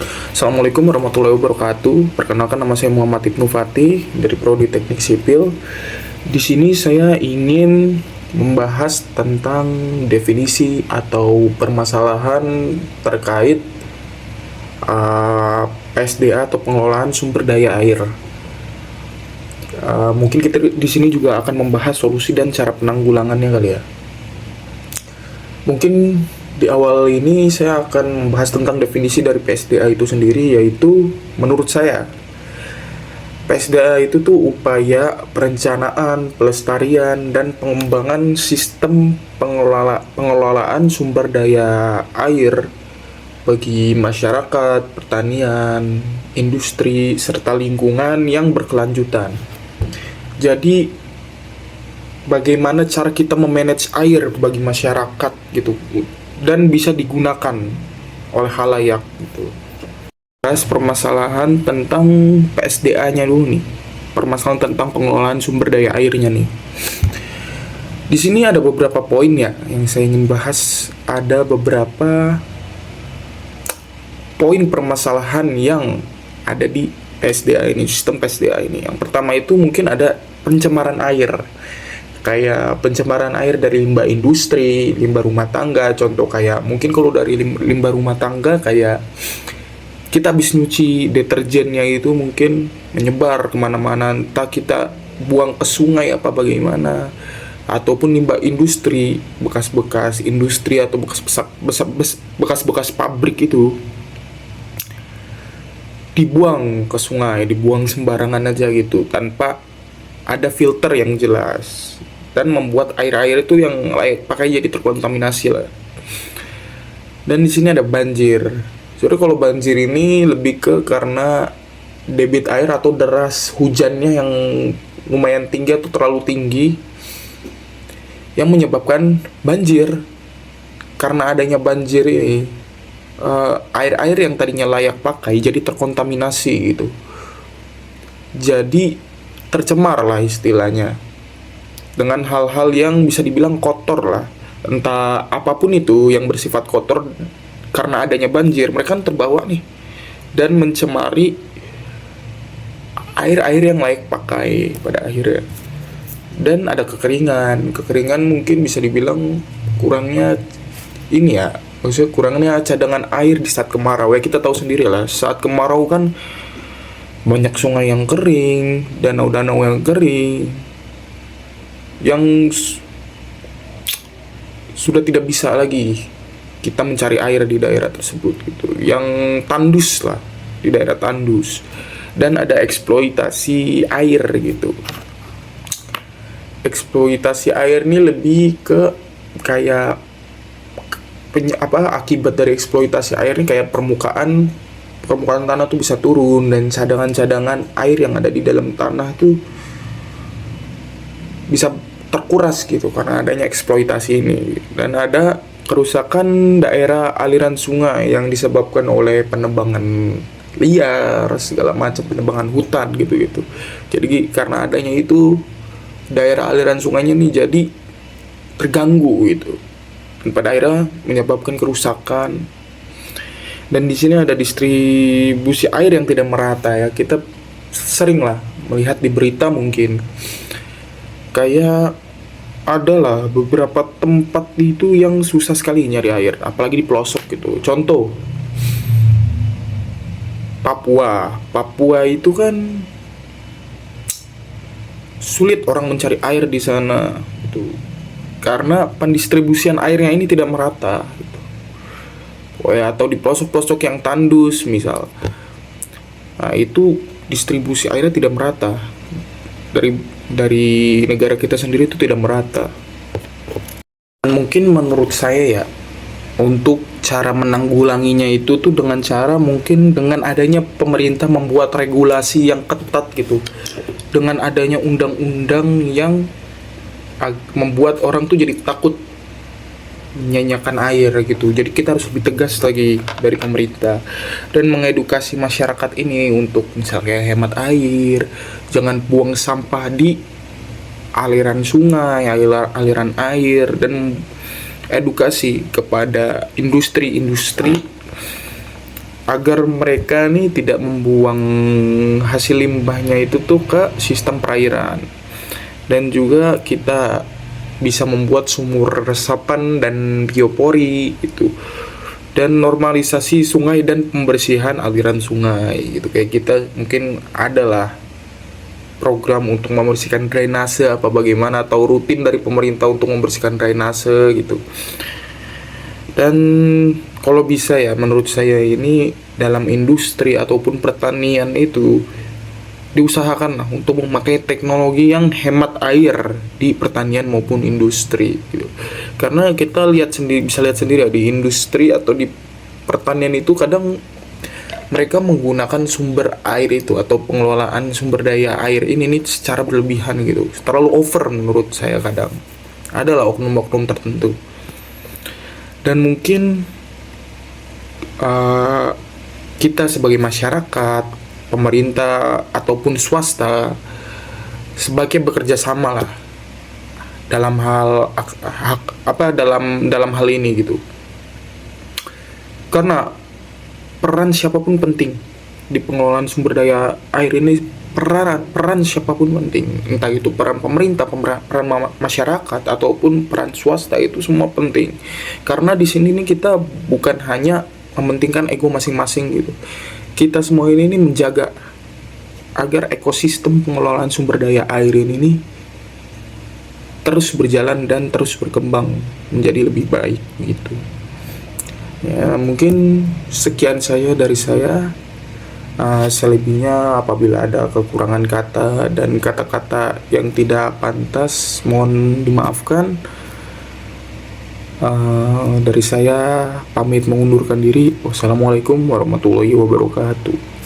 Assalamualaikum warahmatullahi wabarakatuh. Perkenalkan, nama saya Muhammad Ibnu Fatih dari Prodi Teknik Sipil. Di sini saya ingin membahas tentang definisi atau permasalahan terkait PSDA atau pengelolaan sumber daya air. Mungkin kita di sini juga akan membahas solusi dan cara penanggulangannya kali ya. Mungkin di awal ini saya akan membahas tentang definisi dari PSDA itu sendiri, yaitu menurut saya PSDA itu tuh upaya perencanaan, pelestarian, dan pengembangan sistem pengelolaan sumber daya air bagi masyarakat, pertanian, industri, serta lingkungan yang berkelanjutan. Jadi bagaimana cara kita memanage air bagi masyarakat gitu dan bisa digunakan oleh khalayak gitu. Bahas permasalahan tentang PSDA-nya dulu nih. Permasalahan tentang pengelolaan sumber daya airnya nih. Di sini ada beberapa poin ya yang saya ingin bahas. Ada beberapa poin permasalahan yang ada di PSDA ini, sistem PSDA ini. Yang pertama itu mungkin ada pencemaran air. Kayak pencemaran air dari limbah industri, limbah rumah tangga. Contoh kayak mungkin kalau dari limbah rumah tangga, kayak kita habis nyuci deterjennya itu mungkin menyebar kemana-mana, entah kita buang ke sungai apa bagaimana, ataupun limbah industri, bekas-bekas industri atau bekas-bekas pabrik itu dibuang ke sungai, dibuang sembarangan aja gitu tanpa ada filter yang jelas, dan membuat air-air itu yang layak pakai jadi terkontaminasi lah. Dan di sini ada banjir. Jadi kalau banjir ini lebih ke karena debit air atau deras hujannya yang lumayan tinggi atau terlalu tinggi yang menyebabkan banjir. Karena adanya banjir ini, air-air yang tadinya layak pakai jadi terkontaminasi gitu. Jadi tercemar lah istilahnya dengan hal-hal yang bisa dibilang kotor lah, entah apapun itu yang bersifat kotor. Karena adanya banjir, mereka kan terbawa nih dan mencemari air-air yang layak pakai pada akhirnya. Dan ada kekeringan mungkin bisa dibilang kurangnya ini ya, maksudnya kurangnya cadangan air di saat kemarau ya. Kita tahu sendiri lah, saat kemarau kan banyak sungai yang kering, danau-danau yang kering, yang sudah tidak bisa lagi kita mencari air di daerah tersebut gitu, yang tandus lah, di daerah tandus. Dan ada eksploitasi air gitu. Eksploitasi air ini lebih ke kayak akibat dari eksploitasi air ini kayak permukaan tanah tuh bisa turun, dan cadangan-cadangan air yang ada di dalam tanah tuh bisa terkuras gitu karena adanya eksploitasi ini. Dan ada kerusakan daerah aliran sungai yang disebabkan oleh penebangan liar, segala macam penebangan hutan gitu. Jadi karena adanya itu, daerah aliran sungainya nih jadi terganggu gitu, dan pada akhirnya menyebabkan kerusakan. Dan di sini ada distribusi air yang tidak merata ya. Kita sering lah melihat di berita mungkin kayak adalah beberapa tempat itu yang susah sekali nyari air, apalagi di pelosok gitu. Contoh Papua itu kan sulit orang mencari air di sana gitu, karena pendistribusian airnya ini tidak merata gitu. Atau di pelosok-pelosok yang tandus misal, nah itu distribusi airnya tidak merata. Dari negara kita sendiri itu tidak merata. Dan mungkin menurut saya ya, untuk cara menanggulanginya itu tuh dengan cara mungkin dengan adanya pemerintah membuat regulasi yang ketat gitu, dengan adanya undang-undang yang membuat orang tuh jadi takut menyanyikan air gitu. Jadi kita harus lebih tegas lagi dari pemerintah dan mengedukasi masyarakat ini untuk misalnya hemat air, jangan buang sampah di aliran sungai, aliran air, dan edukasi kepada industri-industri agar mereka nih tidak membuang hasil limbahnya itu tuh ke sistem perairan. Dan juga kita bisa membuat sumur resapan dan biopori gitu. Dan normalisasi sungai dan pembersihan aliran sungai gitu. Kayak kita mungkin adalah program untuk membersihkan drainase apa bagaimana, atau rutin dari pemerintah untuk membersihkan drainase gitu. Dan kalau bisa ya, menurut saya ini dalam industri ataupun pertanian itu diusahakan lah untuk memakai teknologi yang hemat air di pertanian maupun industri gitu. Karena kita lihat sendiri, bisa lihat sendiri ya, di industri atau di pertanian itu kadang mereka menggunakan sumber air itu atau pengelolaan sumber daya air ini nih secara berlebihan gitu, terlalu over menurut saya. Kadang adalah oknum-oknum tertentu. Dan mungkin kita sebagai masyarakat, pemerintah ataupun swasta sebagai bekerja sama lah dalam hal dalam hal ini gitu. Karena peran siapapun penting di pengelolaan sumber daya air ini. Peran siapapun penting, entah itu peran pemerintah, peran masyarakat ataupun peran swasta, itu semua penting. Karena di sini nih kita bukan hanya mementingkan ego masing-masing gitu. Kita semua ini menjaga agar ekosistem pengelolaan sumber daya air ini nih terus berjalan dan terus berkembang menjadi lebih baik gitu. Ya, mungkin sekian dari saya. Selebihnya apabila ada kekurangan kata dan kata-kata yang tidak pantas, mohon dimaafkan. Dari saya pamit mengundurkan diri. Wassalamualaikum warahmatullahi wabarakatuh.